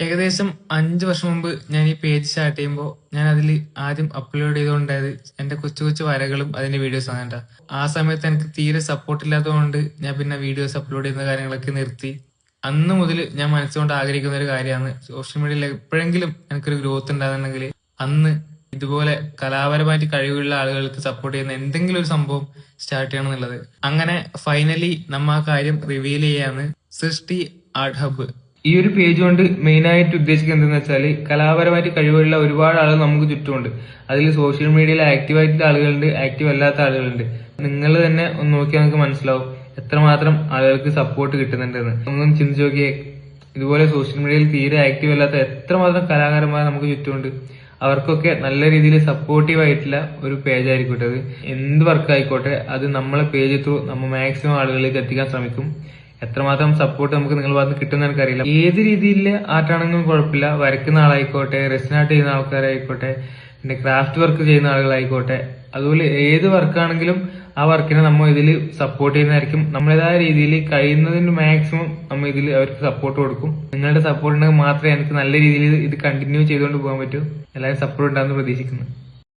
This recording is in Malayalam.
ഏകദേശം 5 വർഷം മുമ്പ് ഞാൻ ഈ പേജ് സ്റ്റാർട്ട് ചെയ്യുമ്പോൾ ഞാൻ അതിൽ ആദ്യം അപ്ലോഡ് ചെയ്തുകൊണ്ടായത് എന്റെ കൊച്ചു കൊച്ചു വരകളും അതിന്റെ വീഡിയോസ് ആണ് കേട്ടോ. ആ സമയത്ത് എനിക്ക് തീരെ സപ്പോർട്ട് ഇല്ലാത്തതുകൊണ്ട് ഞാൻ പിന്നെ വീഡിയോസ് അപ്ലോഡ് ചെയ്യുന്ന കാര്യങ്ങളൊക്കെ നിർത്തി. അന്ന് മുതൽ ഞാൻ മനസ്സുകൊണ്ട് ആഗ്രഹിക്കുന്ന ഒരു കാര്യമാണ് സോഷ്യൽ മീഡിയയിൽ എപ്പോഴെങ്കിലും എനിക്കൊരു ഗ്രോത്ത് ഉണ്ടാകുന്നുണ്ടെങ്കിൽ അന്ന് ഇതുപോലെ കലാപരമായിട്ട് കഴിവുള്ള ആളുകൾക്ക് സപ്പോർട്ട് ചെയ്യുന്ന എന്തെങ്കിലും ഒരു സംഭവം സ്റ്റാർട്ട് ചെയ്യണം എന്നുള്ളത്. അങ്ങനെ ഫൈനലി നമ്മ ആ കാര്യം റിവീൽ ചെയ്യാണ് സൃഷ്ടി ആർട്ട് ഹബ്ബ്. ഈ ഒരു പേജ് കൊണ്ട് മെയിൻ ആയിട്ട് ഉദ്ദേശിക്കുന്നത് എന്താണെന്ന് വെച്ചാൽ കലാപരമായിട്ട് കഴിവുള്ള ഒരുപാട് ആളുകൾ നമുക്ക് ചുറ്റുമുണ്ട്. അതിൽ സോഷ്യൽ മീഡിയയിൽ ആക്റ്റീവ് ആയിട്ടുള്ള ആളുകളുണ്ട്, ആക്റ്റീവ് അല്ലാത്ത ആളുകളുണ്ട്. നിങ്ങൾ തന്നെ ഒന്ന് നോക്കിയാൽ നിങ്ങൾക്ക് മനസ്സിലാവും എത്രമാത്രം ആളുകൾക്ക് സപ്പോർട്ട് കിട്ടുന്നുണ്ടെന്ന്. ഒന്നും ചിന്തിച്ചു നോക്കിയേ, ഇതുപോലെ സോഷ്യൽ മീഡിയയിൽ തീരെ ആക്റ്റീവ് അല്ലാത്ത എത്രമാത്രം കലാകാരന്മാർ നമുക്ക് ചുറ്റുമുണ്ട്. അവർക്കൊക്കെ നല്ല രീതിയിൽ സപ്പോർട്ടീവ് ആയിട്ടുള്ള ഒരു പേജ് ആയിരിക്കട്ടെ അത്. എന്ത് വർക്ക് ആയിക്കോട്ടെ അത് നമ്മളെ പേജ് ത്രൂ നമ്മൾ മാക്സിമം ആളുകളിലേക്ക് എത്തിക്കാൻ ശ്രമിക്കും. എത്രമാത്രം സപ്പോർട്ട് നമുക്ക് നിങ്ങളുടെ ഭാഗത്ത് കിട്ടുമെന്ന് എനിക്കറിയില്ല. ഏത് രീതിയിലെ ആർട്ടാണെങ്കിലും കുഴപ്പമില്ല. വരയ്ക്കുന്ന ആളായിക്കോട്ടെ, റെസിൻ ആർട്ട് ചെയ്യുന്ന ആൾക്കാരായിക്കോട്ടെ, പിന്നെ ക്രാഫ്റ്റ് വർക്ക് ചെയ്യുന്ന ആളുകളായിക്കോട്ടെ, അതുപോലെ ഏത് വർക്കാണെങ്കിലും ആ വർക്കിനെ നമ്മൾ ഇതിൽ സപ്പോർട്ട് ചെയ്യുന്നതായിരിക്കും. നമ്മളേതായ രീതിയിൽ കഴിയുന്നതിന് മാക്സിമം നമ്മൾ ഇതിൽ അവർക്ക് സപ്പോർട്ട് കൊടുക്കും. നിങ്ങളുടെ സപ്പോർട്ട് ഉണ്ടെങ്കിൽ മാത്രമേ എനിക്ക് നല്ല രീതിയിൽ ഇത് കണ്ടിന്യൂ ചെയ്തുകൊണ്ട് പോകാൻ പറ്റൂ. എല്ലാവരും സപ്പോർട്ട് ഉണ്ടാകുമെന്ന് പ്രതീക്ഷിക്കുന്നു.